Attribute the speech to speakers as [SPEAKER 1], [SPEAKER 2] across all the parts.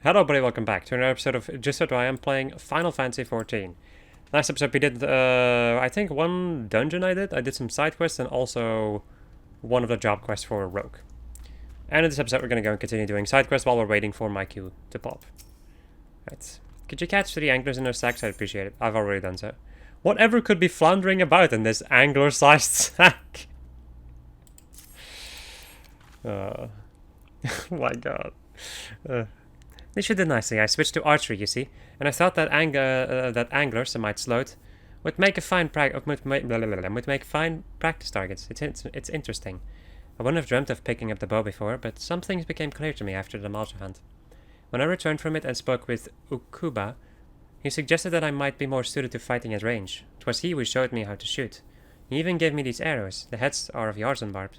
[SPEAKER 1] Hello everybody, welcome back to another episode of Just So I am playing Final Fantasy XIV. Last episode we did, I think one dungeon I did some side quests and also one of the job quests for Rogue. And in this episode we're going to go and continue doing side quests while we're waiting for my queue to pop. Right. Could you catch 3 anglers in their sacks? I'd appreciate it. I've already done so. Whatever could be floundering about in this angler-sized sack? Oh my god. They should do nicely. I switched to archery, you see, and I thought that that anglers, I might sloat, would make fine practice targets. It's interesting. I wouldn't have dreamt of picking up the bow before, but some things became clear to me after the Malta hunt. When I returned from it and spoke with Ukuba, he suggested that I might be more suited to fighting at range. 'Twas he who showed me how to shoot. He even gave me these arrows. The heads are of Yarzen barbs.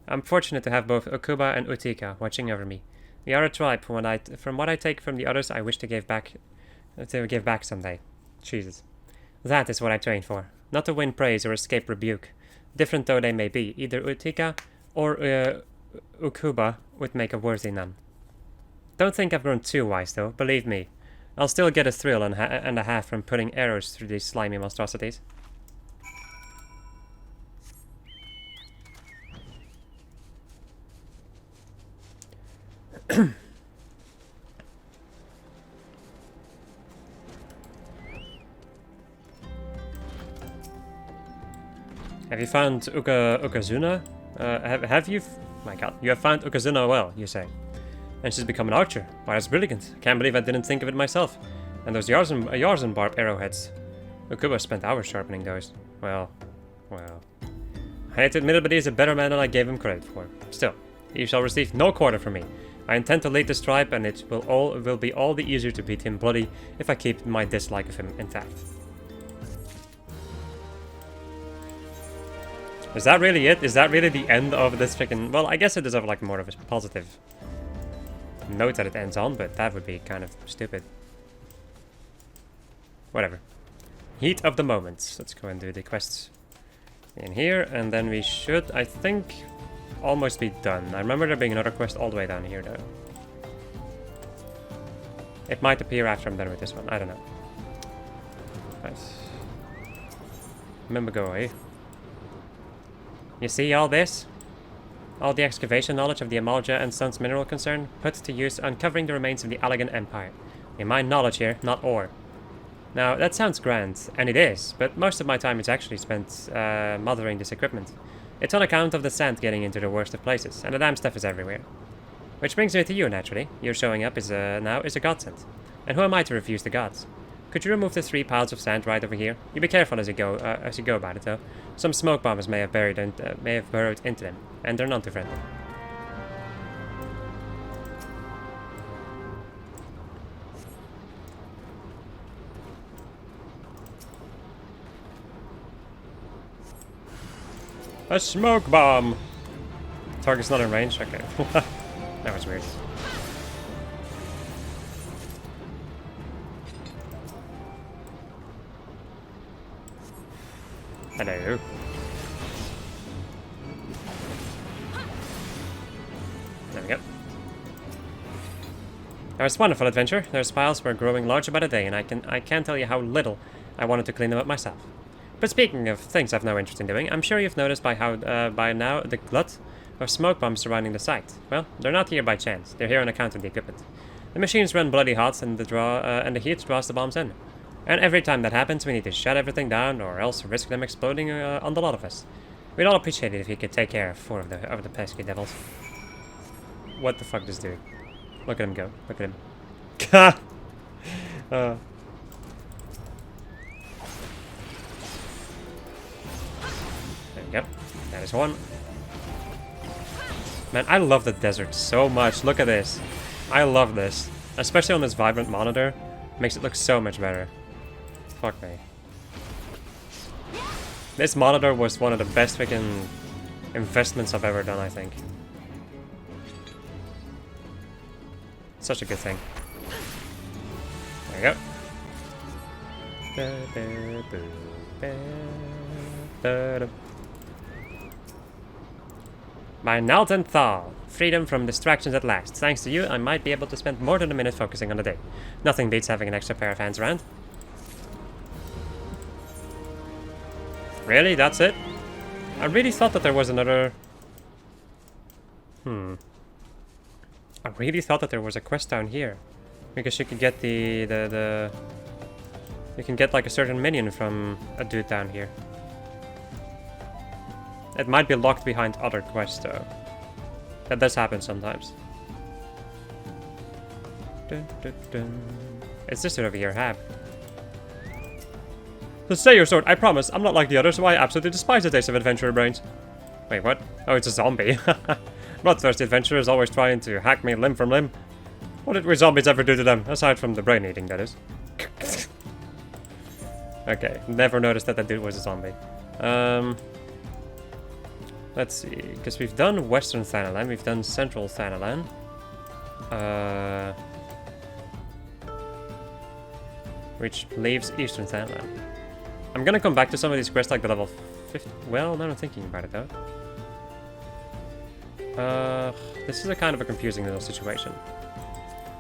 [SPEAKER 1] I'm fortunate to have both Ukuba and Utika watching over me. We are a tribe. From what I take from the others, I wish to give back someday. Jesus. That is what I trained for. Not to win praise or escape rebuke. Different though they may be, either Utika or Ukuba would make a worthy nun. Don't think I've grown too wise though, believe me. I'll still get a thrill and a half from putting arrows through these slimy monstrosities. Have you found Ukazuna? Have you? My god, you have found Ukazuna well, you say. And she's become an archer. Why, that's brilliant. Can't believe I didn't think of it myself. And those Yarzen barb arrowheads. Ukuba spent hours sharpening those. Well. I hate to admit it, but he's a better man than I gave him credit for. Still, he shall receive no quarter from me. I intend to lead this tribe, and it will be all the easier to beat him bloody if I keep my dislike of him intact. Is that really it? Is that really the end of this freaking... Well, I guess it does have like more of a positive note that it ends on, but that would be kind of stupid. Whatever. Heat of the moment. Let's go and do the quests in here, and then we should, I think, almost be done. I remember there being another quest all the way down here, though. It might appear after I'm done with this one. I don't know. Nice. Remember, go away. You see all this? All the excavation knowledge of the Amalja and Sons mineral concern put to use uncovering the remains of the Allegan Empire. We mine knowledge here, not ore. Now, that sounds grand, and it is, but most of my time is actually spent mothering this equipment. It's on account of the sand getting into the worst of places, and the damn stuff is everywhere. Which brings me to you, naturally. Your showing up now is a godsend. And who am I to refuse the gods? Could you remove the 3 piles of sand right over here? You be careful as you go about it, though. Some smoke bombs may have burrowed into them, and they're none too friendly. A smoke bomb! Target's not in range? Okay. That was weird. Hello. There we go. That was a wonderful adventure. Those piles were growing larger by the day, and I can't tell you how little I wanted to clean them up myself. But speaking of things I've no interest in doing, I'm sure you've noticed by now the glut of smoke bombs surrounding the site. Well, they're not here by chance. They're here on account of the equipment. The machines run bloody hot, and the heat draws the bombs in. And every time that happens, we need to shut everything down, or else risk them exploding on the lot of us. We'd all appreciate it if you could take care of 4 of the pesky devils. What the fuck does this do? Look at him go. Look at him. There we go. That is one. Man, I love the desert so much. Look at this. I love this. Especially on this vibrant monitor. Makes it look so much better. Fuck me. This monitor was one of the best freaking investments I've ever done, I think. Such a good thing. There we go. By Nalton Thal, Freedom from distractions at last. Thanks to you, I might be able to spend more than a minute focusing on the day. Nothing beats having an extra pair of hands around. Really? That's it? I really thought that there was another... I really thought that there was a quest down here. Because you could get you can get like a certain minion from a dude down here. It might be locked behind other quests though. That does happen sometimes. Dun, dun, dun. It's this dude over here, Hab. So stay your sword, I promise. I'm not like the others, so I absolutely despise the taste of adventurer brains. Wait, what? Oh, it's a zombie. Bloodthirsty adventurers always trying to hack me limb from limb. What did we zombies ever do to them? Aside from the brain eating, that is. Okay, never noticed that that dude was a zombie. Let's see, because we've done Western Thanalan, we've done Central Thanalan. Which leaves Eastern Thanalan. I'm gonna come back to some of these quests like the level 50. Well, now I'm thinking about it though. This is a kind of a confusing little situation.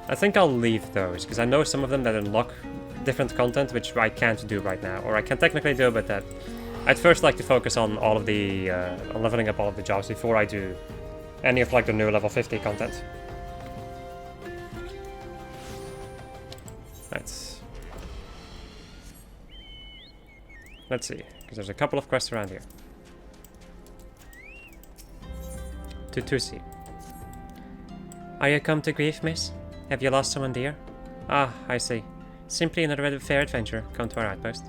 [SPEAKER 1] I think I'll leave those, because I know some of them that unlock different content, which I can't do right now. Or I can technically do, but that... I'd first like to focus on all of the... on leveling up all of the jobs before I do any of like the new level 50 content. Let's see, because there's a couple of quests around here. Tutusi. Are you come to grief, miss? Have you lost someone dear? Ah, I see. Simply another fair adventure. Come to our outpost.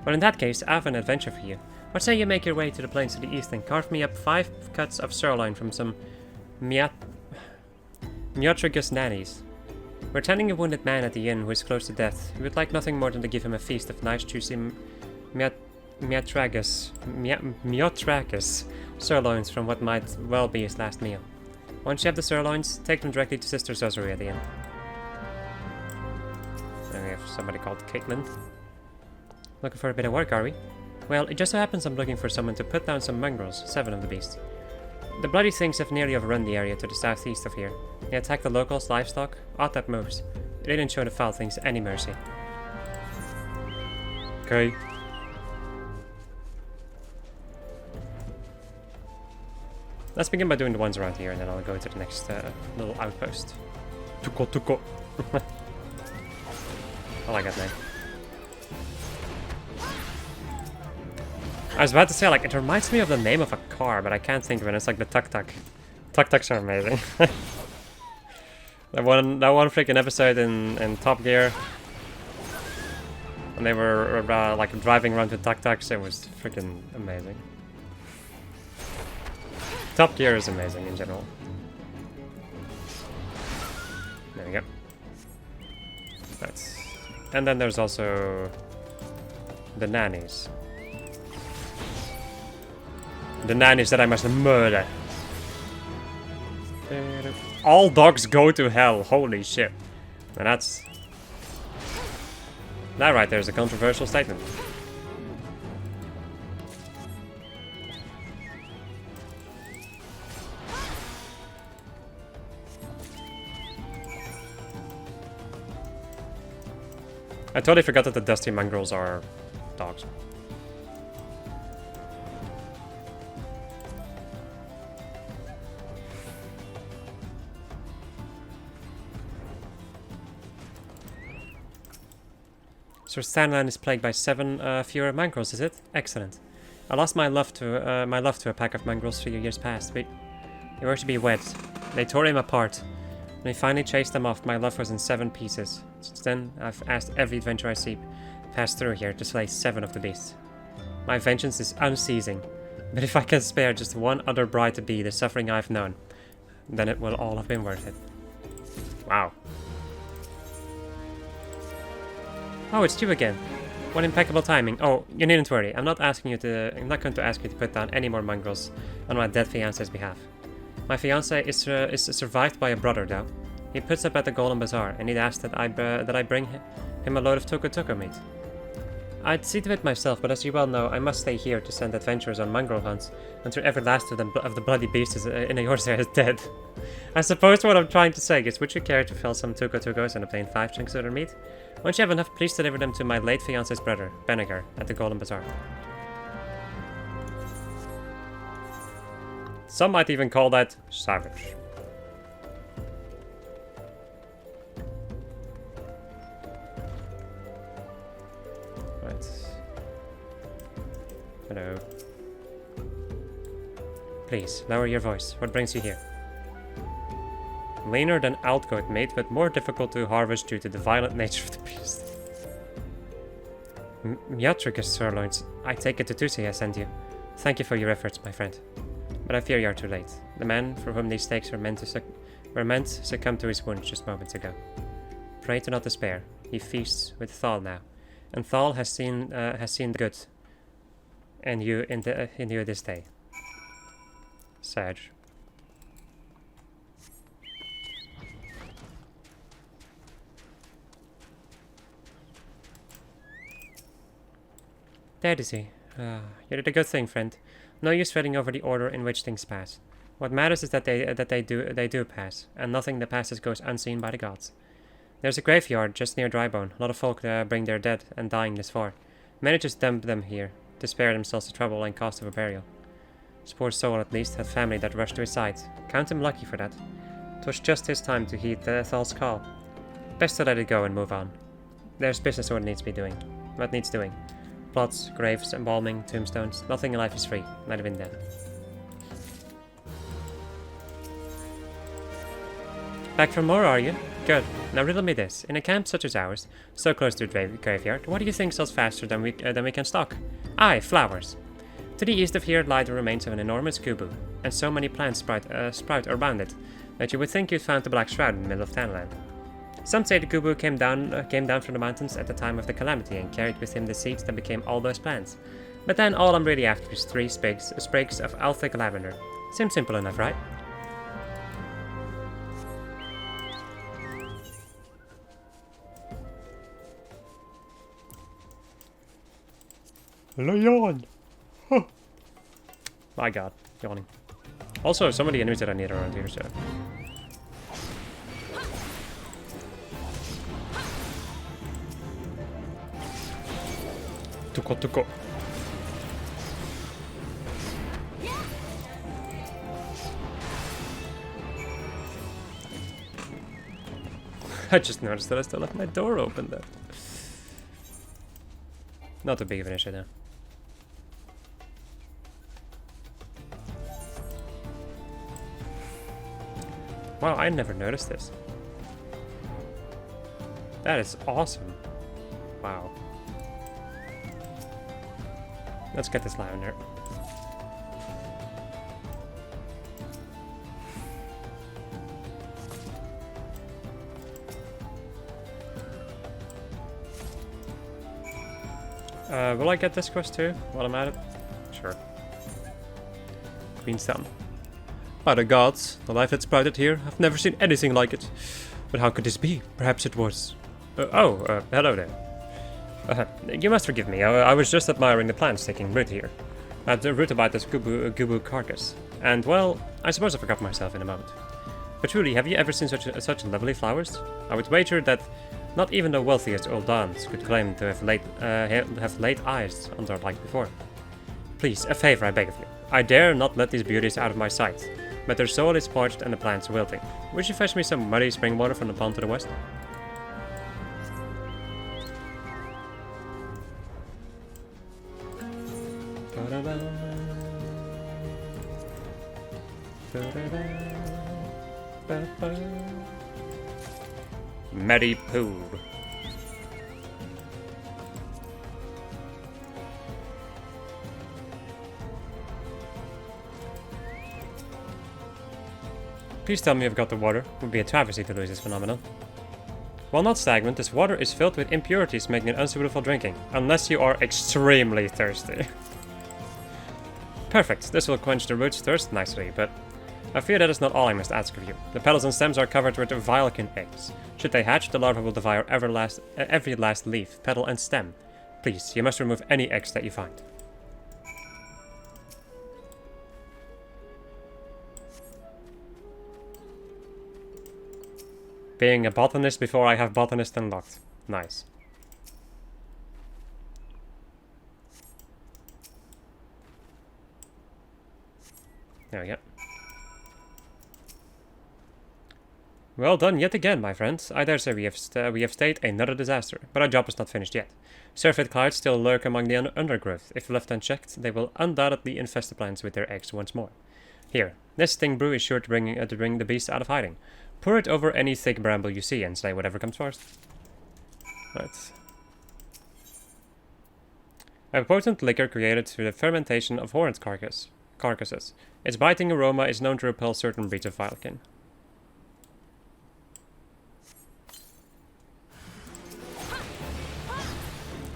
[SPEAKER 1] Well, in that case, I have an adventure for you. What say you make your way to the plains to the east and carve me up 5 cuts of sirloin from some Miotragus nannies. We're tending a wounded man at the inn who is close to death. We would like nothing more than to give him a feast of nice juicy Miotragus sirloins from what might well be his last meal. Once you have the sirloins, take them directly to Sister Zosuri at the inn. And we have somebody called Caitlin. Looking for a bit of work, are we? Well, it just so happens I'm looking for someone to put down some mongrels, 7 of the beasts. The bloody things have nearly overrun the area to the southeast of here. They attack the locals' livestock, odd that moves. They didn't show the foul things any mercy. Okay. Let's begin by doing the ones around here, and then I'll go to the next little outpost. Tuko. I like that name. I was about to say, like, it reminds me of the name of a car, but I can't think of it. It's like the tuk-tuk. Tuk-tuks are amazing. that one freaking episode in Top Gear, when they were like driving around with tuk-tuks, it was freaking amazing. Top Gear is amazing in general. There we go. That's... And then there's also the nannies. The nannies that I must murder. All dogs go to hell. Holy shit. And that's... That right there is a controversial statement. I totally forgot that the dusty mongrels are dogs. So Stanland is plagued by 7 fewer mongrels, is it? Excellent. I lost my love to a pack of mongrels 3 years past. They were to be wed. They tore him apart. When he finally chased them off, my love was in 7 pieces. Since then, I've asked every adventurer I see pass through here to slay 7 of the beasts. My vengeance is unceasing, but if I can spare just one other bride to be the suffering I've known, then it will all have been worth it. Wow. Oh, it's you again. What impeccable timing. Oh, you needn't worry. I'm not going to ask you to put down any more mongrels on my dead fiance's behalf. My fiance is survived by a brother, though. He puts up at the Golden Bazaar, and he'd asked that I bring him a load of tuku meat. I'd see to it myself, but as you well know, I must stay here to send adventurers on mongrel hunts until every last of the bloody beasts in Eorzea is dead. I suppose what I'm trying to say is, would you care to fill some tuco-tucos and obtain 5 chunks of their meat? Once you have enough, please deliver them to my late fiance's brother, Benegar, at the Golden Bazaar. Some might even call that savage. Right. Hello. Please, lower your voice. What brings you here? Leaner than outgoat meat, but more difficult to harvest due to the violent nature of the beast. Myatrigus sirloins. I take it to Tusi I sent you. Thank you for your efforts, my friend. But I fear you are too late. The man for whom these steaks were meant succumbed to his wounds just moments ago. Pray do not despair. He feasts with Thal now, and Thal has seen the good in you this day. Sage. There is he. You did a good thing, friend. No use fretting over the order in which things pass. What matters is that they do pass, and nothing that passes goes unseen by the gods. There's a graveyard just near Drybone. A lot of folk bring their dead and dying this far. Many just dump them here to spare themselves the trouble and cost of a burial. His poor soul, at least, had family that rushed to his side. Count him lucky for that. 'Twas just his time to heed Thal's call. Best to let it go and move on. There's business what needs doing. Plots, graves, embalming, tombstones. Nothing in life is free, not even death. Back for more, are you? Good. Now riddle me this. In a camp such as ours, so close to the graveyard, what do you think sells faster than we can stock? Aye, flowers. To the east of here lie the remains of an enormous kubu, and so many plants sprout around it that you would think you'd found the Black Shroud in the middle of Tanland. Some say the kubu came down from the mountains at the time of the calamity and carried with him the seeds that became all those plants. But then all I'm really after is 3 sprigs of Alphic lavender. Seems simple enough, right? Yawn. Huh. My god, yawning. Also, some of the enemies that I need around here, so... Tuko. I just noticed that I still left my door open there. Not too big of an issue though. Wow, I never noticed this. That is awesome. Wow. Let's get this lavender. Will I get this quest too while I'm at it? Sure. Queen's Thumb. By the gods, the life that sprouted here, I've never seen anything like it. But how could this be? Perhaps it was... hello there. You must forgive me, I was just admiring the plants taking root here. At the root about this gubu carcass. And, well, I suppose I forgot myself in a moment. But truly, have you ever seen such lovely flowers? I would wager that not even the wealthiest old dons could claim to have laid eyes on their like before. Please, a favor, I beg of you. I dare not let these beauties out of my sight, but their soil is parched and the plants wilting. Would you fetch me some muddy spring water from the pond to the west? Mary Poo. Please tell me you've got the water. It would be a travesty to lose this phenomenon. While not stagnant, this water is filled with impurities, making it unsuitable for drinking, unless you are extremely thirsty. Perfect, this will quench the root's thirst nicely, but I fear that is not all I must ask of you. The petals and stems are covered with vilekin eggs. Should they hatch, the larva will devour every last leaf, petal, and stem. Please, you must remove any X that you find. Being a botanist before I have botanist unlocked. Nice. There we go. Well done yet again, my friends. I dare say we have stayed another disaster, but our job is not finished yet. Surfeit clouds still lurk among the undergrowth. If left unchecked, they will undoubtedly infest the plants with their eggs once more. Here, this sting brew is sure to bring the beast out of hiding. Pour it over any thick bramble you see and slay whatever comes first. Right. A potent liquor created through the fermentation of horned carcasses. Its biting aroma is known to repel certain breeds of wildkin.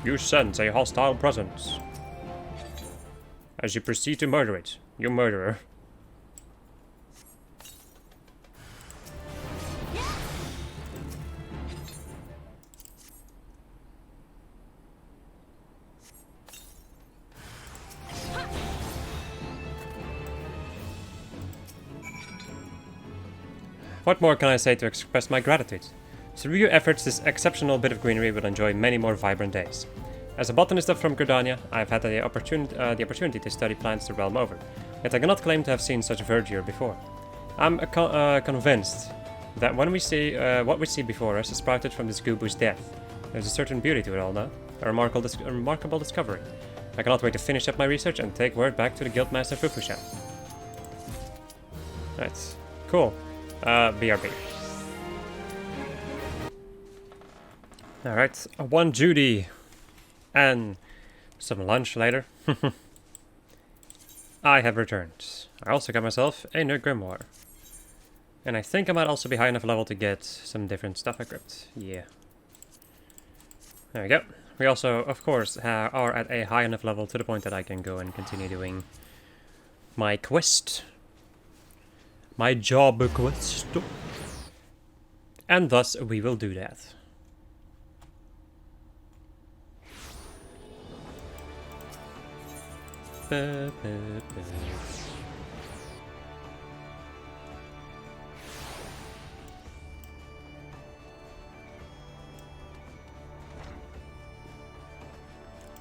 [SPEAKER 1] You sense a hostile presence. As you proceed to murder it, you murderer. What more can I say to express my gratitude? Through your efforts, this exceptional bit of greenery will enjoy many more vibrant days. As a botanist from Gridania, I have had the opportunity to study plants the realm over, yet I cannot claim to have seen such verdure before. I'm convinced that when we see what we see before us is sprouted from this Gubu's death. There's a certain beauty to it all now, a remarkable discovery. I cannot wait to finish up my research and take word back to the Guildmaster Fufushan. Right, cool. BRB. Alright, one Judy and some lunch later. I have returned. I also got myself a new grimoire. And I think I might also be high enough level to get some different stuff equipped. Yeah. There we go. We also, of course, are at a high enough level to the point that I can go and continue doing my quest. My job quest. And thus we will do that.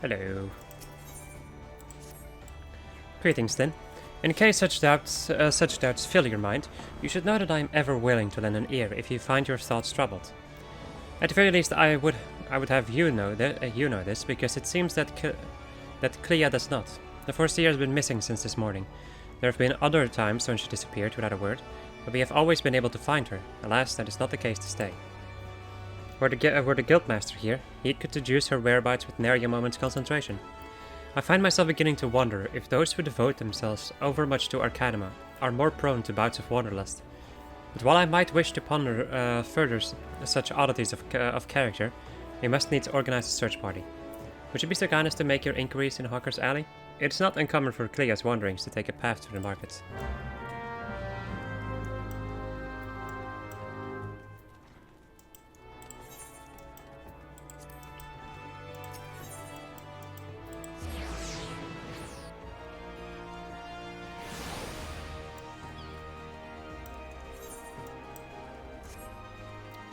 [SPEAKER 1] Hello. Greetings then. In case such doubts fill your mind, you should know that I am ever willing to lend an ear if you find your thoughts troubled. At the very least, I would have you know this, because it seems that Clea does not. The Foreseer has been missing since this morning. There have been other times when she disappeared without a word, but we have always been able to find her. Alas, that is not the case to stay. Were the Guildmaster here, he could deduce her whereabouts with nary a moment's concentration. I find myself beginning to wonder if those who devote themselves overmuch to Arcanima are more prone to bouts of wanderlust. But while I might wish to ponder further such oddities of character, we must needs organize a search party. Would you be so kind as to make your inquiries in Hawker's Alley? It is not uncommon for Clea's wanderings to take a path through the markets.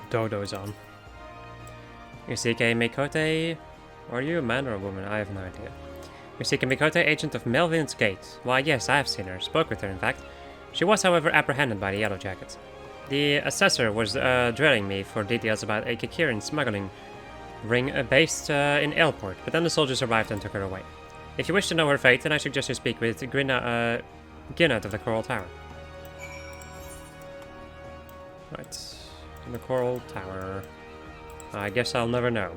[SPEAKER 1] Dodo's on. You seek a Mikote? Are you a man or a woman? I have no idea. You seek a Mikote agent of Melvin's Gate. Why, yes, I have seen her. Spoke with her, in fact. She was, however, apprehended by the Yellow Jackets. The assessor was drilling me for details about a Kikiran smuggling ring based in Ailport, but then the soldiers arrived and took her away. If you wish to know her fate, then I suggest you speak with Ginat of the Coral Tower. Right. In the Coral Tower. I guess I'll never know.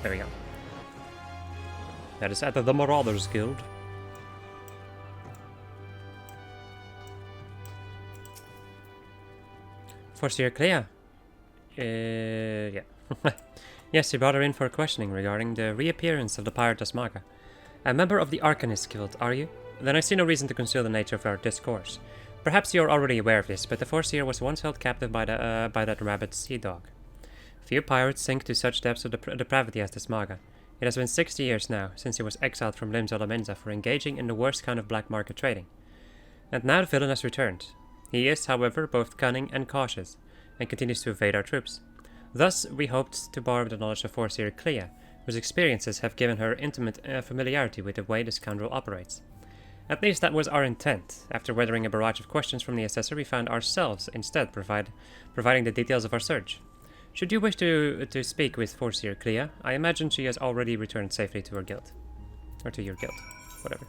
[SPEAKER 1] There we go. That is at the Marauders Guild. Foreseer Clea? Yeah. Yes, you brought her in for questioning regarding the reappearance of the pirate Asmaga. A member of the Arcanist Guild, are you? Then I see no reason to conceal the nature of our discourse. Perhaps you are already aware of this, but the Foreseer was once held captive by that rabid sea dog. Few pirates sink to such depths of depravity as this Maga. It has been 60 years now since he was exiled from Limsa Lominsa for engaging in the worst kind of black market trading. And now the villain has returned. He is, however, both cunning and cautious, and continues to evade our troops. Thus, we hoped to borrow the knowledge of Foreseer Clea, whose experiences have given her intimate familiarity with the way the scoundrel operates. At least that was our intent. After weathering a barrage of questions from the assessor, we found ourselves instead providing the details of our search. Should you wish to speak with Foreseer Clea, I imagine she has already returned safely to her guild. Or to your guild. Whatever.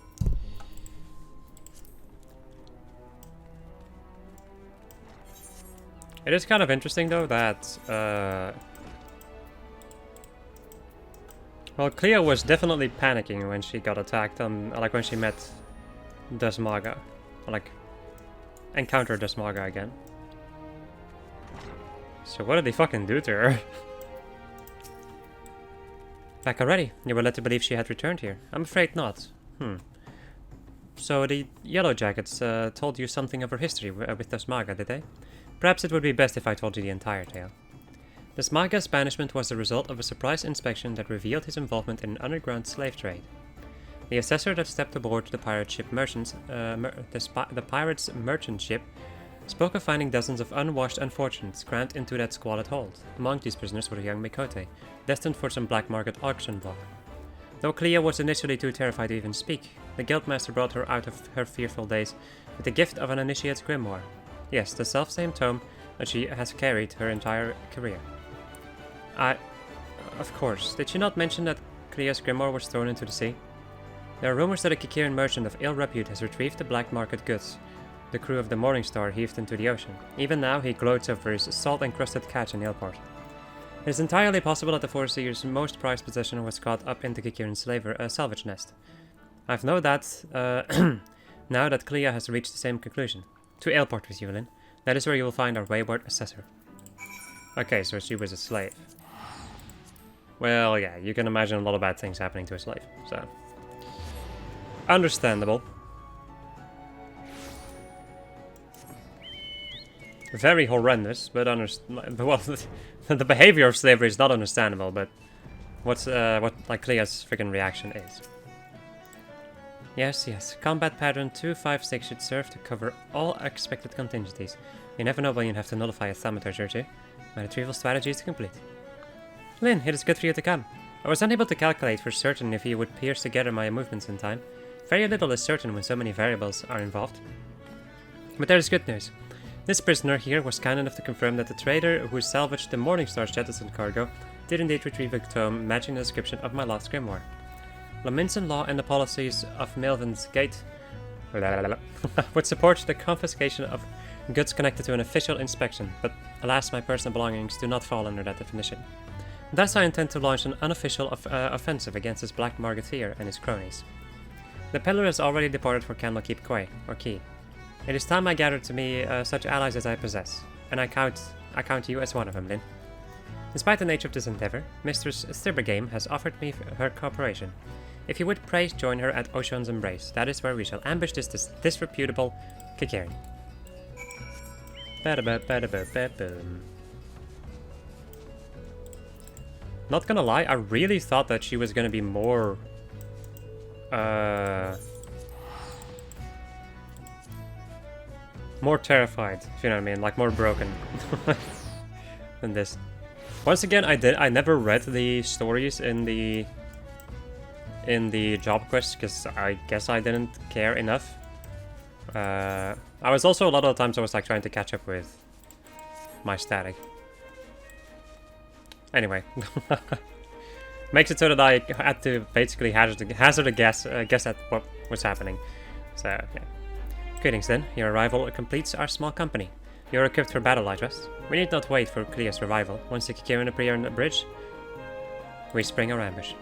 [SPEAKER 1] It is kind of interesting, though, that... well, Clea was definitely panicking when she got attacked, like when she met Desmaga. Like, encountered Desmaga again. So what did they fucking do to her? Back already? You were led to believe she had returned here. I'm afraid not. So the Yellow Jackets told you something of her history with Desmaga, did they? Perhaps it would be best if I told you the entire tale. Desmaga's banishment was the result of a surprise inspection that revealed his involvement in an underground slave trade. The assessor that stepped aboard the pirate ship the pirate's merchant ship spoke of finding dozens of unwashed unfortunates crammed into that squalid hold. Among these prisoners were a young Mikote, destined for some black market auction block. Though Clea was initially too terrified to even speak, the guildmaster brought her out of her fearful days with the gift of an initiate's grimoire. Yes, the self-same tome that she has carried her entire career. Of course, did she not mention that Clea's grimoire was thrown into the sea? There are rumors that a Kikiran merchant of ill repute has retrieved the black market goods the crew of the Morning Star heaved into the ocean. Even now, he gloats over his salt-encrusted catch in Ilport. It is entirely possible that the Foreseer's most prized possession was caught up in the Kikiran's salvage nest. I've no doubt, now that Clea has reached the same conclusion. To Ilport with you, Lynn. That is where you will find our wayward assessor. Okay, so she was a slave. Well, yeah, you can imagine a lot of bad things happening to a slave, so... understandable. Very horrendous, but well, the behavior of slavery is not understandable, but what like Clea's freaking reaction is. Yes, combat pattern 256 should serve to cover all expected contingencies. You never know when you have to nullify a thaumaturge or two. My retrieval strategy is complete. Lynn, it is good for you to come. I was unable to calculate for certain if you would piece together my movements in time. Very little is certain when so many variables are involved. But there is good news. This prisoner here was kind enough to confirm that the trader who salvaged the Morningstar's jettison cargo did indeed retrieve a tome matching the description of my lost grimoire. Lominsan law and the policies of Melvin's Gate would support the confiscation of goods connected to an official inspection, but alas, my personal belongings do not fall under that definition. Thus I intend to launch an unofficial offensive against this black marketeer and his cronies. The peddler has already departed for Candlekeep Quay, or Key. It is time I gathered to me such allies as I possess, and I count you as one of them, Lynn. Despite the nature of this endeavor, Mistress Thibbergame has offered me her cooperation. If you would pray join her at Ocean's Embrace, that is where we shall ambush this disreputable Kikiran. Not gonna lie, I really thought that she was gonna be more... more terrified, if you know what I mean, like more broken than this. Once again, I never read the stories in the job quest because I guess I didn't care enough. I was also a lot of the times I was like trying to catch up with my static. Anyway, makes it so that I had to basically hazard a guess at what was happening. So yeah. Greetings then, your arrival completes our small company. You are equipped for battle, I trust. We need not wait for Clea's revival. Once the Kikiran appear on the bridge, we spring our ambush.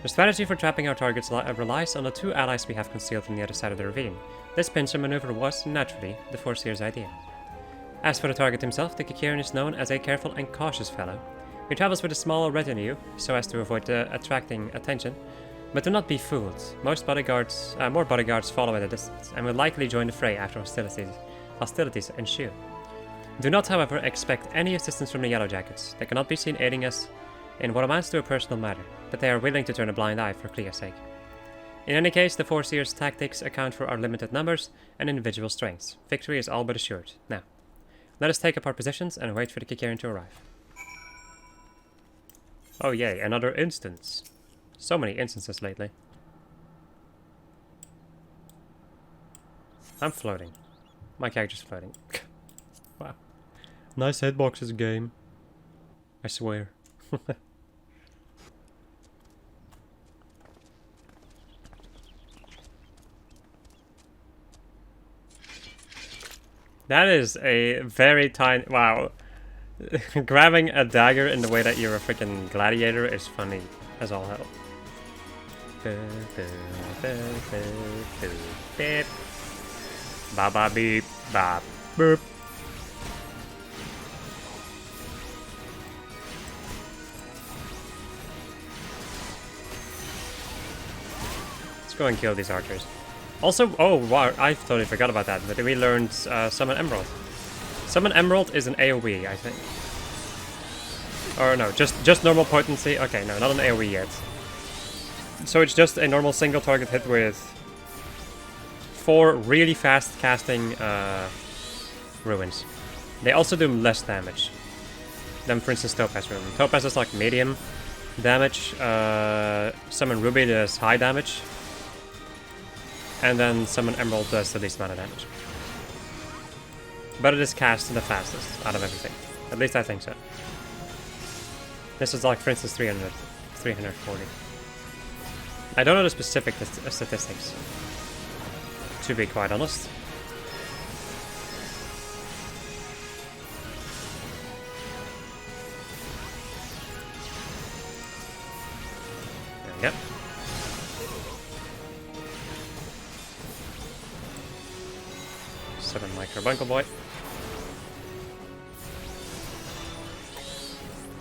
[SPEAKER 1] The strategy for trapping our targets relies on the two allies we have concealed on the other side of the ravine. This pincer maneuver was, naturally, the Foreseer's idea. As for the target himself, the Kikiran is known as a careful and cautious fellow. He travels with a small retinue, so as to avoid attracting attention. But do not be fooled. More bodyguards follow at a distance, and will likely join the fray after hostilities ensue. Do not, however, expect any assistance from the Yellow Jackets. They cannot be seen aiding us in what amounts to a personal matter, but they are willing to turn a blind eye for Klea's sake. In any case, the Foreseer's tactics account for our limited numbers and individual strengths. Victory is all but assured. Now, let us take up our positions and wait for the Kikarian to arrive. Oh yay, another instance. So many instances lately. I'm floating. My character's floating. Wow. Nice hitboxes game. I swear. That is a very tiny... Wow. Grabbing a dagger in the way that you're a freaking gladiator is funny as all hell. Ba ba beep ba boop. Let's go and kill these archers. Also, oh wow, I totally forgot about that, but we learned Summon Emerald. Summon Emerald is an AoE, I think. Or no, just normal potency. Okay, no, not an AoE yet. So it's just a normal single target hit with 4 really fast casting ruins. They also do less damage than, for instance, Topaz Ruin. Topaz is like medium damage. Summon Ruby does high damage. And then Summon Emerald does the least amount of damage. But it is cast the fastest out of everything. At least I think so. This is like, for instance, 340. I don't know the specific statistics, to be quite honest. There we go. Summon Micro Bunkle Boy.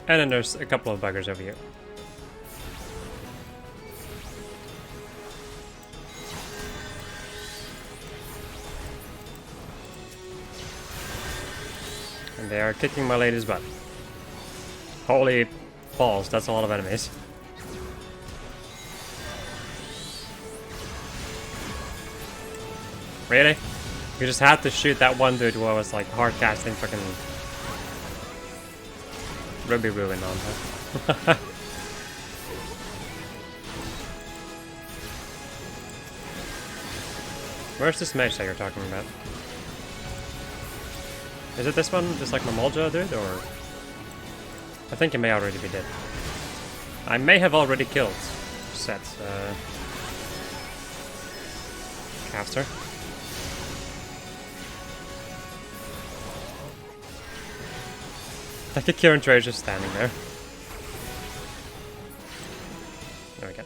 [SPEAKER 1] And then there's a couple of buggers over here. And they are kicking my lady's butt. Holy balls, that's a lot of enemies. Really? You just had to shoot that one dude who I was like hard casting fucking Ruby Ruin on her. Where's this mage that you're talking about? Is it this one? Just like Mamolja dude, or? I think he may already be dead. I may have already killed said caster. Like a Kieran Trey just standing there. There we go.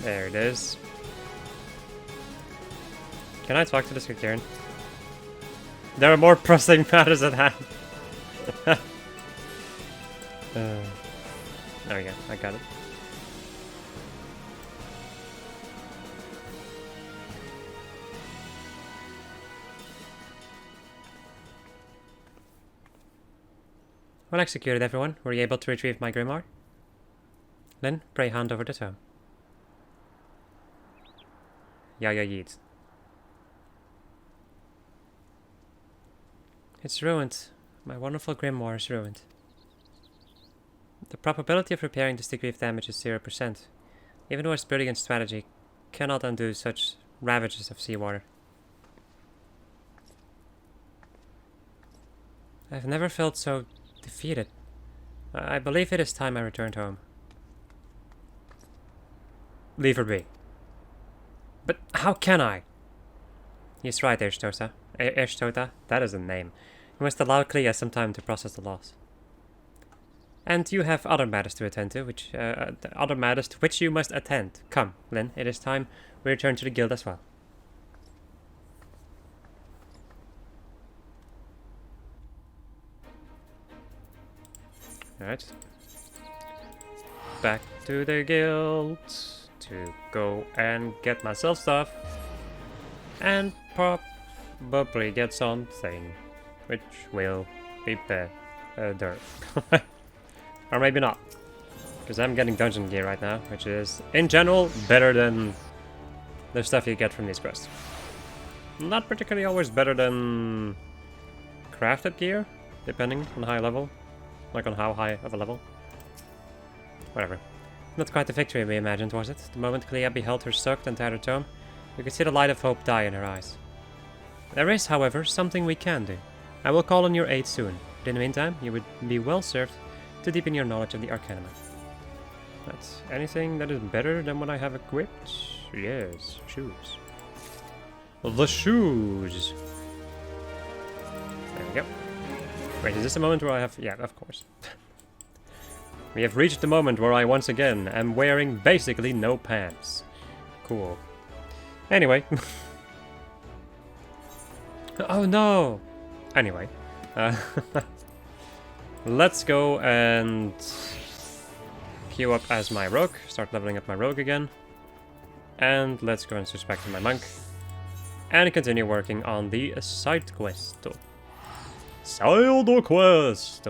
[SPEAKER 1] There it is. Can I talk to this Kieran? There are more pressing matters at hand. There we go, I got it. Well executed, everyone. Were you able to retrieve my grimoire? Lynn, pray hand over the Tome. Yaya yeet. It's ruined. My wonderful grimoire is ruined. The probability of repairing this degree of damage is 0%. Even the most brilliant strategy cannot undo such ravages of seawater. I've never felt so defeated. I believe it is time I returned home. Leave her be. But how can I? He's right, Ershtota. That is a name. You must allow Klea some time to process the loss. And you have other matters to attend to, which you must attend. Come, Lynn, it is time we return to the guild as well. Alright. Back to the guild to go and get myself stuff. and probably get something, which will be better. Or maybe not, because I'm getting dungeon gear right now, which is, in general, better than the stuff you get from these quests. Not particularly always better than crafted gear, depending on high level, like on how high of a level. Whatever. Not quite the victory we imagined, was it? The moment Clea beheld her soaked and tattered tome, we could see the light of hope die in her eyes. There is, however, something we can do. I will call on your aid soon. But in the meantime, you would be well served to deepen your knowledge of the Arcanum. That's anything that is better than what I have equipped? Yes, shoes. The shoes! There we go. Wait, is this the moment where I have... Yeah, of course. We have reached the moment where I once again am wearing basically no pants. Cool. Anyway. Oh no! Anyway. Let's go and queue up as my rogue. Start leveling up my rogue again. And let's go and switch back to my monk. And continue working on the side quest. Side quest!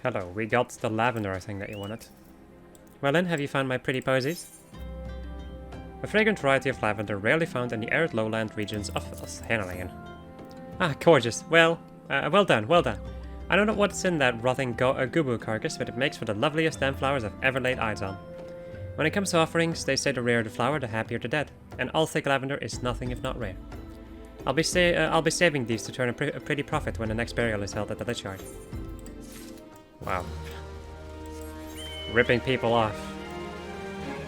[SPEAKER 1] Hello, we got the lavender thing that you wanted. Well then, have you found my pretty posies? A fragrant variety of lavender rarely found in the arid lowland regions of Henneling. Ah, gorgeous. Well, well done, well done. I don't know what's in that rotting gubu carcass, but it makes for the loveliest damn flowers I've ever laid eyes on. When it comes to offerings, they say the rarer the flower, the happier the dead. And all thick lavender is nothing if not rare. I'll be saving these to turn a pretty profit when the next burial is held at the Lich Yard. Wow. Ripping people off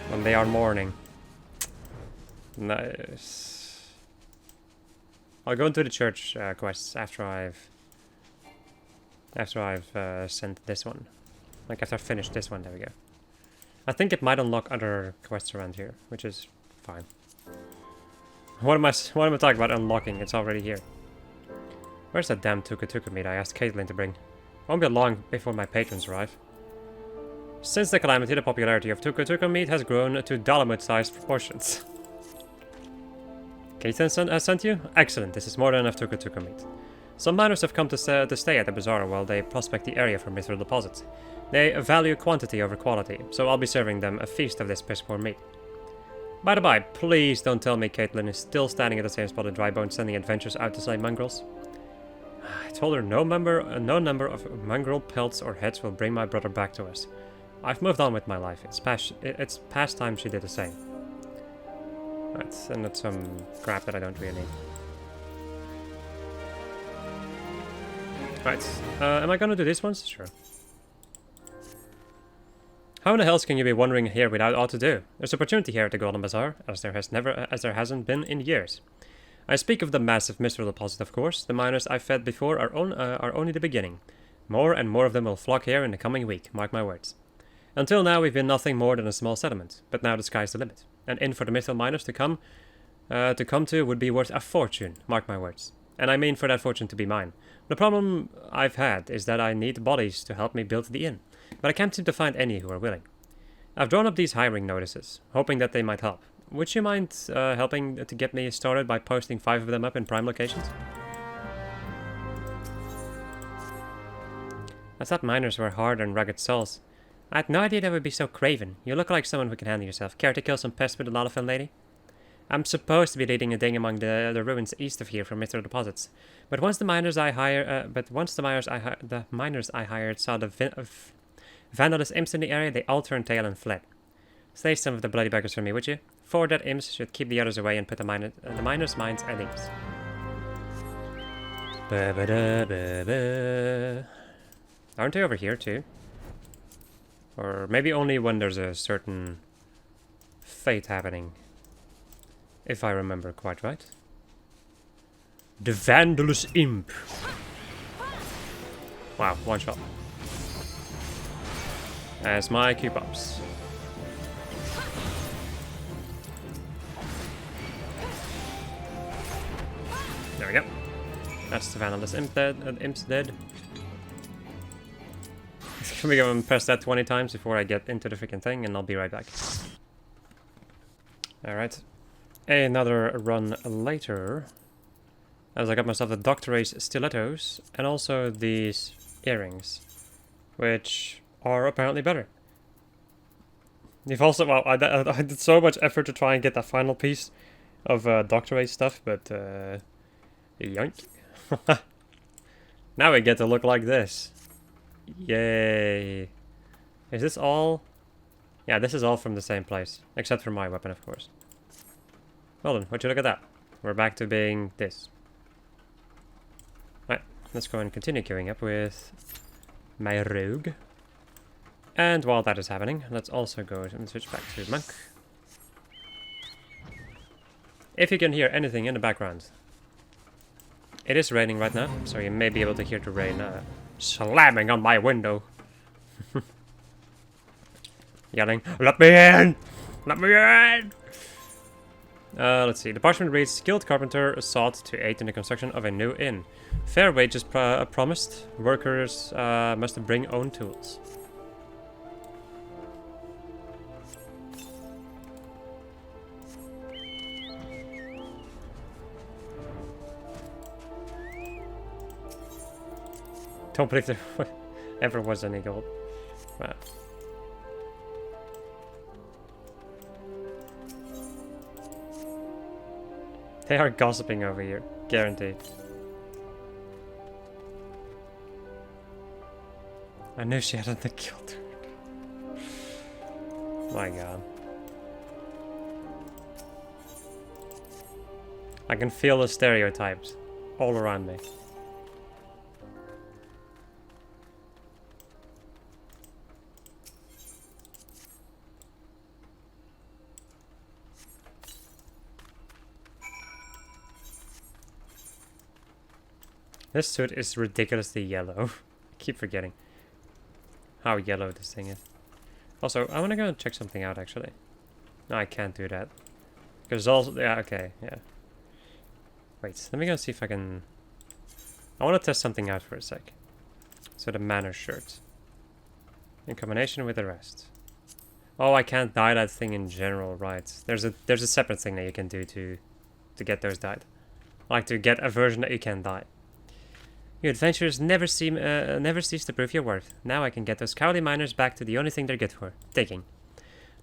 [SPEAKER 1] when they are mourning. Nice. I'll go into the church quests after I've sent this one. Like after I've finished this one, there we go. I think it might unlock other quests around here, which is fine. What am I talking about unlocking? It's already here. Where's that damn tuka meat I asked Caitlin to bring? Won't be long before my patrons arrive. Since the calamity, the popularity of tuka meat has grown to Dalamut-sized proportions. Caitlin sent you? Excellent, this is more than enough tuka meat. Some miners have come to stay at the bazaar while they prospect the area for mithril deposits. They value quantity over quality, so I'll be serving them a feast of this piss-poor meat. By the by, please don't tell me Caitlin is still standing at the same spot in Drybone sending adventurers out to slay mongrels. I told her no number of mongrel pelts or heads will bring my brother back to us. I've moved on with my life. It's past time she did the same. Right, and that's some crap that I don't really need. Right, am I gonna do these ones? Sure. How in the hell can you be wandering here without aught to do? There's opportunity here at the Golden Bazaar, as there hasn't been in years. I speak of the massive mithril deposit, of course. The miners I've fed before are only the beginning. More and more of them will flock here in the coming week, mark my words. Until now, we've been nothing more than a small settlement, but now the sky's the limit. An inn for the mithril miners to come to would be worth a fortune, mark my words. And I mean for that fortune to be mine. The problem I've had is that I need bodies to help me build the inn, but I can't seem to find any who are willing. I've drawn up these hiring notices, hoping that they might help. Would you mind helping to get me started by posting 5 of them up in prime locations? I thought miners were hard and rugged souls. I had no idea they would be so craven. You look like someone who can handle yourself. Care to kill some pests with a Lalafell lady? I'm supposed to be leading a ding among the ruins east of here for mithril deposits. But once the miners I hired saw the vandalous imps in the area, they all turned tail and fled. Slay some of the bloody beggars for me, would you? 4 dead imps should keep the others away and put the miners' minds at ease. Aren't they over here too? Or maybe only when there's a certain fate happening. If I remember quite right. The Vandalous Imp. Wow, one shot. As my Q pops. There we go. That's the Vandalous Imp dead. Imp's dead. We're gonna press that 20 times before I get into the freaking thing, and I'll be right back. Alright. Another run later. As I got myself the Dr. Ace stilettos, and also these earrings, which are apparently better. You've also, well, I did so much effort to try and get that final piece of Dr. Ace stuff, but yoink. Now we get to look like this. Yay. Is this all? Yeah, this is all from the same place, except for my weapon, of course. Well then, would you look at that? We're back to being this. Right, let's go and continue queuing up with my rogue. And while that is happening, let's also go and switch back to monk. If you can hear anything in the background, it is raining right now, so you may be able to hear the rain slamming on my window. Yelling, "Let me in! Let me in!" Let's see. The parchment reads, "Skilled carpenter sought to aid in the construction of a new inn. Fair wages promised. Workers must bring own tools." Don't believe there ever was any gold. Wow. They are gossiping over here, guaranteed. I knew she hadn't killed her. My god. I can feel the stereotypes all around me. This suit is ridiculously yellow. I keep forgetting how yellow this thing is. Also, I want to go and check something out, actually. No, I can't do that. Because also... Yeah, okay, yeah. Wait, let me go see if I can... I want to test something out for a sec. So the manor shirt. In combination with the rest. Oh, I can't dye that thing in general, right. There's a separate thing that you can do to get those dyed. Like to get a version that you can dye. Your adventures never cease to prove your worth. Now I can get those cowardly miners back to the only thing they're good for, digging.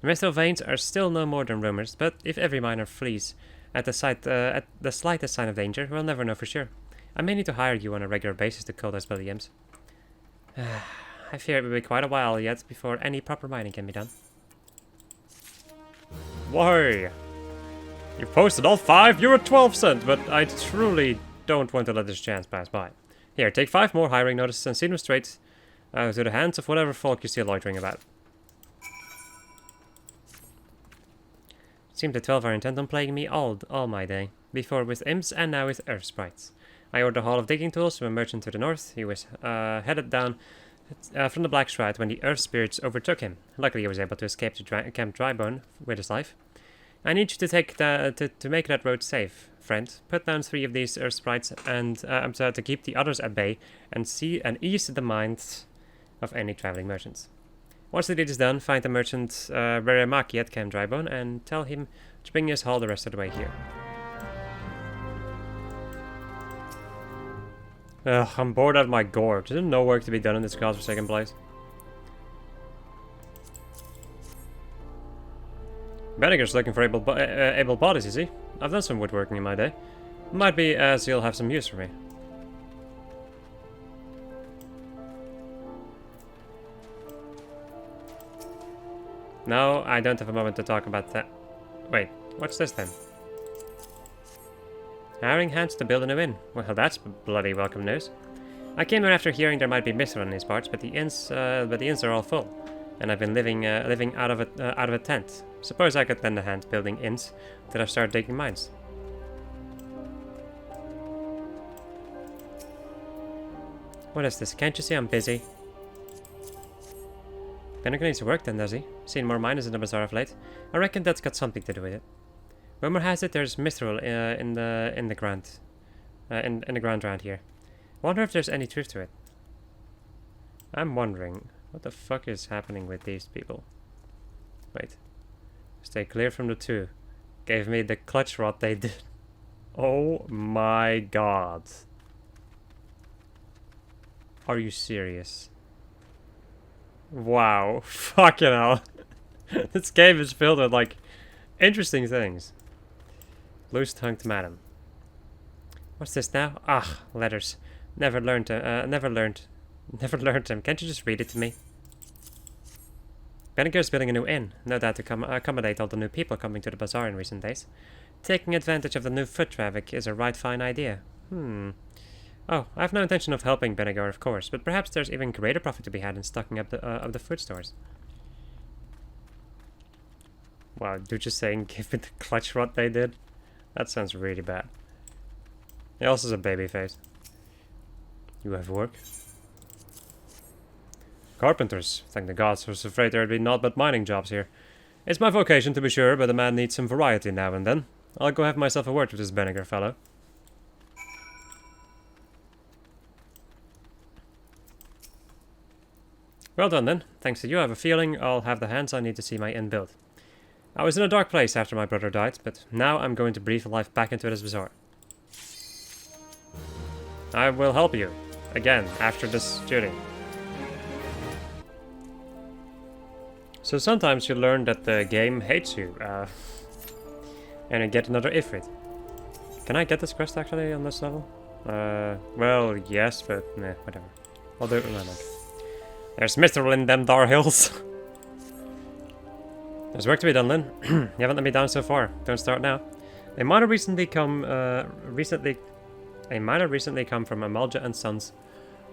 [SPEAKER 1] The rest of veins are still no more than rumors, but if every miner flees at the slightest sign of danger, we'll never know for sure. I may need to hire you on a regular basis to kill those Williams. I fear it will be quite a while yet before any proper mining can be done. Why? You posted all 5, you're at 12 cents, but I truly don't want to let this chance pass by. Here, take 5 more hiring notices and send them straight to the hands of whatever folk you see loitering about. It seems the 12 are intent on plaguing me all my day. Before with imps and now with earth sprites. I ordered a haul of digging tools from a merchant to the north. He was headed down from the Black Shroud when the earth spirits overtook him. Luckily he was able to escape to Camp Drybone with his life. I need you to take to make that road safe, friend. Put down 3 of these earth sprites and to keep the others at bay and ease the minds of any traveling merchants. Once the deed is done, find the merchant Rerimaki at Camp Drybone and tell him to bring his haul the rest of the way here. Ugh, I'm bored out of my gourd. There's no work to be done in this godforsaken place. Benniger's looking for able bodies, is he? I've done some woodworking in my day. Might be as he'll have some use for me. No, I don't have a moment to talk about that. Wait, what's this then? Hiring hands to build a new inn. Well, that's bloody welcome news. I came here after hearing there might be mistletoe in these parts, but the inns are all full, and I've been living out of a tent. Suppose I could lend a hand building inns till I start digging mines. What is this? Can't you see I'm busy? Benniger needs to work then, does he? Seen more miners in the bazaar of late. I reckon that's got something to do with it. Rumor has it there's mithril in the ground around here. Wonder if there's any truth to it. I'm wondering, What the fuck is happening with these people? Wait. Stay clear from the two. Gave me the clutch rod they did. Oh my god. Are you serious? Wow. Fucking hell. This game is filled with, like, interesting things. Loose-tongued madam. What's this now? Ah, letters. Never learned them. Can't you just read it to me? Benniger's building a new inn, no doubt to accommodate all the new people coming to the bazaar in recent days. Taking advantage of the new foot traffic is a right fine idea. Oh, I have no intention of helping Benniger, of course, but perhaps there's even greater profit to be had in stocking up the food stores. Wow, you're just saying give me the clutch rod they did? That sounds really bad. He also has a baby face. You have work? Carpenters. Thank the gods, I was afraid there'd be naught but mining jobs here. It's my vocation, to be sure, but a man needs some variety now and then. I'll go have myself a word with this Benniger fellow. Well done then. Thanks to you, I have a feeling I'll have the hands I need to see my inn built. I was in a dark place after my brother died, but now I'm going to breathe life back into this bazaar. I will help you. Again, after this duty. So sometimes you learn that the game hates you, and you get another Ifrit. Can I get this quest actually on this level? Well, yes, but nah, whatever. I'll do it when I like. There's mithril in them Dar Hills. There's work to be done, Lynn. You haven't let me down so far. Don't start now. A miner recently come from Amalja and Sons.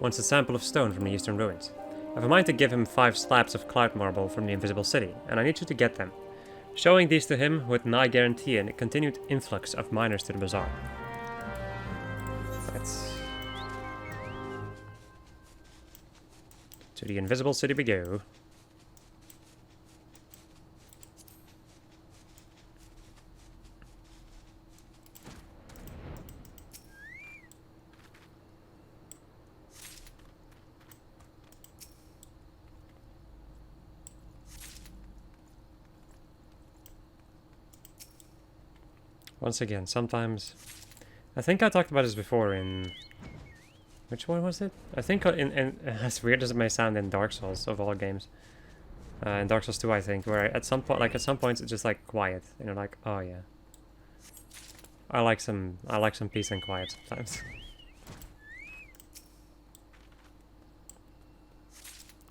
[SPEAKER 1] Wants a sample of stone from the eastern ruins. I have a mind to give him 5 slabs of cloud marble from the Invisible City, and I need you to get them. Showing these to him would nigh guarantee a continued influx of miners to the bazaar. Let's... To the Invisible City we go. Once again, sometimes... I think I talked about this before in... Which one was it? I think in as weird as it may sound, in Dark Souls, of all games. In Dark Souls 2, I think, where at some point, like at some points, it's just like quiet. And you're like, oh yeah. I like some peace and quiet sometimes.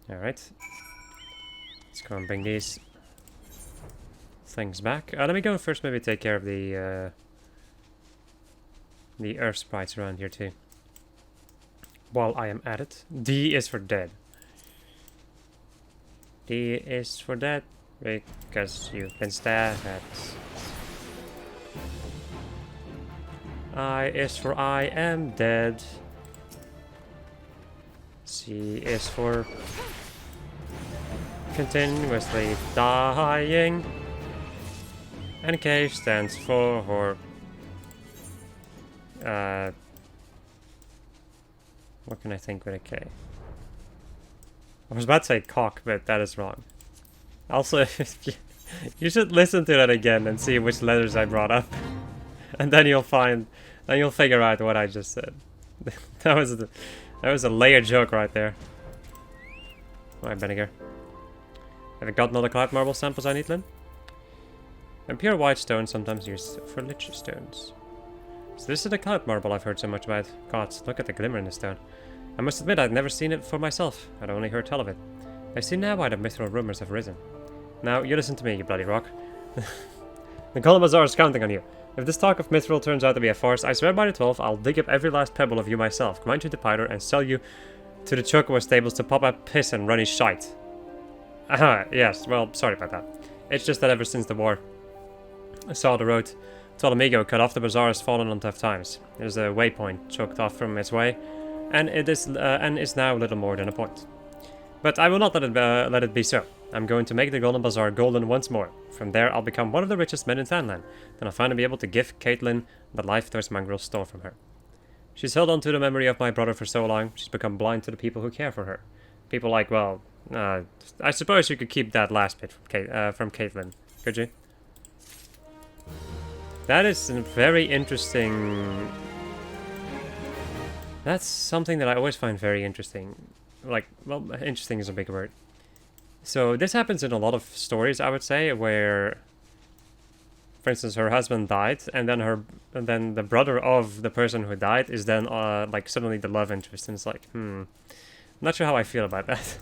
[SPEAKER 1] Alright. Let's go and bring these things back. Let me go first, maybe take care of the earth sprites around here too. While I am at it. D is for dead. D is for dead because you've been stabbed. I is for I am dead. C is for continuously dying. And K stands for what can I think with a K? I was about to say cock, but that is wrong. Also, you should listen to that again and see which letters I brought up. And then you'll figure out what I just said. that was a layered joke right there. Alright, Benniger. Have you gotten all the cloud marble samples I need, Lynn? And pure white stone, sometimes used for lich stones. So this is the cloud marble I've heard so much about. Gods, look at the glimmer in the stone. I must admit I'd never seen it for myself. I'd only heard tell of it. I see now why the mithril rumors have risen. Now, you listen to me, you bloody rock. The Golem Bazaar is counting on you. If this talk of mithril turns out to be a farce, I swear by the 12th, I'll dig up every last pebble of you myself, grind you to powder, and sell you to the Chocobo stables to pop up piss and runny shite. Aha, yes, well, sorry about that. It's just that ever since the war, I saw the road Ptolemy cut off, the bazaar has fallen on tough times. There's a waypoint choked off from its way, and it is now little more than a point. But I will not let it be so. I'm going to make the Golden Bazaar golden once more. From there, I'll become one of the richest men in Fanland. Then I'll finally be able to give Caitlin the life those mongrels stole from her. She's held on to the memory of my brother for so long, she's become blind to the people who care for her. People like, well, I suppose you could keep that last bit from Caitlin, could you? That is a very interesting... That's something that I always find very interesting. Like, well, interesting is a big word. So this happens in a lot of stories, I would say, where, for instance, her husband died, and then the brother of the person who died is then like suddenly the love interest, and it's like, I'm not sure how I feel about that.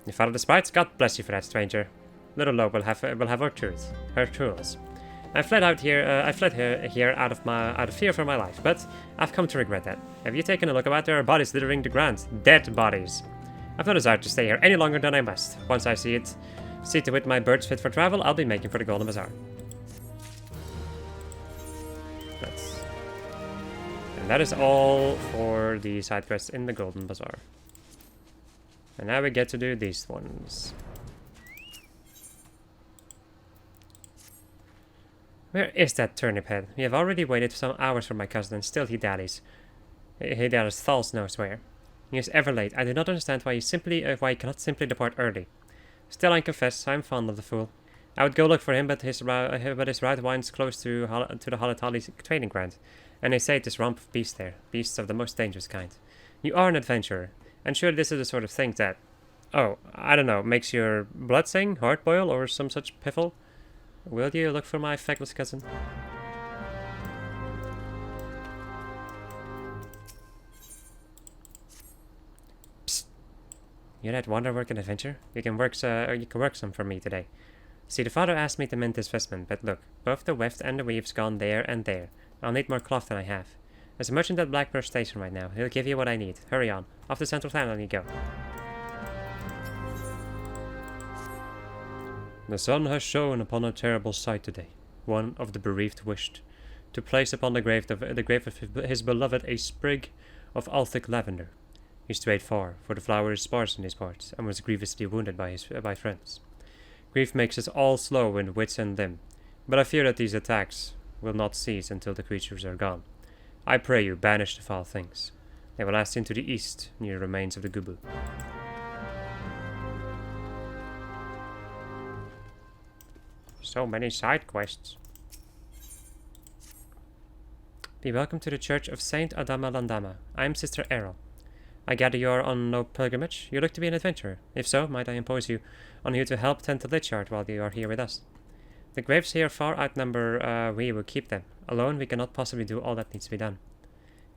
[SPEAKER 1] You follow the sprites? God bless you for that, stranger. Little Lo will have her truth, her tools. I fled here out of fear for my life, but I've come to regret that. Have you taken a look about? There are bodies littering the ground, dead bodies. I've no desire to stay here any longer than I must. Once I see to it my bird's fit for travel, I'll be making for the Golden Bazaar. And that is all for the side quests in the Golden Bazaar. And now we get to do these ones. Where is that turnip head? We have already waited some hours for my cousin, and still he dallies. He dallies Thal's knows where. He is ever late. I do not understand why he cannot simply depart early. Still, I confess, I am fond of the fool. I would go look for him, but his route winds close to the Halatali trading ground, and they say it is rump of beasts there, beasts of the most dangerous kind. You are an adventurer, and surely this is the sort of thing that, I don't know, makes your blood sing, heart boil, or some such piffle. Will you look for my feckless cousin? Psst. You're that wonder-working adventure? You can work some for me today. See, the father asked me to mend this vestment, but look, both the weft and the weave's gone there and there. I'll need more cloth than I have. There's a merchant at Blackbird Station right now. He'll give you what I need. Hurry on. Off to Central Town you go. The sun has shone upon a terrible sight today. One of the bereaved wished to place upon the grave of his beloved a sprig of Althic lavender. He strayed far, for the flower is sparse in these parts, and was grievously wounded by friends. Grief makes us all slow in wits and limb, but I fear that these attacks will not cease until the creatures are gone. I pray you, banish the foul things. They will last into the east, near the remains of the Gubu. So many side quests. Be welcome to the Church of Saint Adama Landama. I am Sister Errol. I gather you are on no pilgrimage. You look to be an adventurer. If so, might I impose on you to help tend the lich yard while you are here with us? The graves here far outnumber we will keep them. Alone, we cannot possibly do all that needs to be done.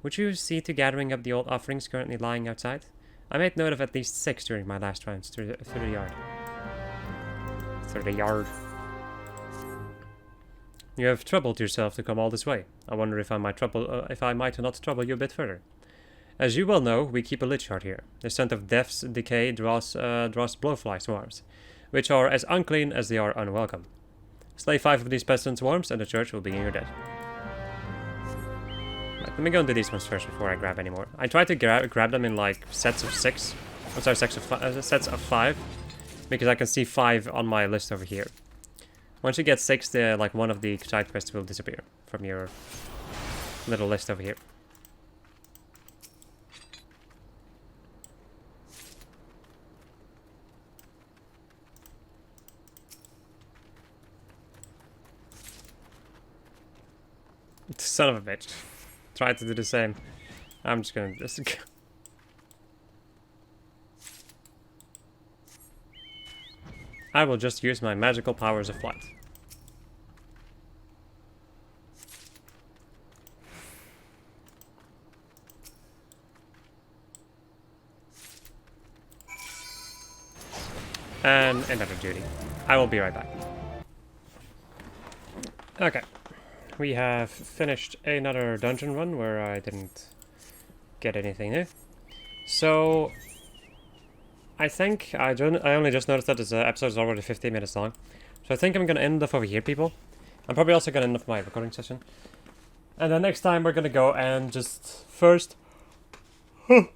[SPEAKER 1] Would you see to gathering up the old offerings currently lying outside? I made note of at least 6 during my last rounds through the yard. Through the yard. You have troubled yourself to come all this way. I wonder if I might not trouble you a bit further. As you well know, we keep a lich yard here. The scent of death's decay draws blowfly swarms, which are as unclean as they are unwelcome. Slay 5 of these pestilent swarms, and the church will be in your debt. Right, let me go into these ones first before I grab any more. I tried to grab them in like sets of 6. I'm sorry, sets of 5, because I can see 5 on my list over here. Once you get 6, like one of the side quests will disappear from your little list over here. Son of a bitch. Tried to do the same. I'm just gonna I will just use my magical powers of flight. And another duty. I will be right back. Okay. We have finished another dungeon run where I didn't get anything new. So I think I only just noticed that this episode is already 15 minutes long. So I think I'm gonna end off over here, people. I'm probably also gonna end off my recording session. And then next time we're gonna go and just first we're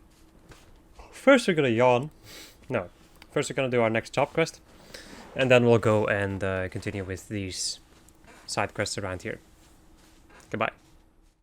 [SPEAKER 1] gonna yawn. No. First we're gonna do our next job quest. And then we'll go and continue with these side quests around here. Goodbye.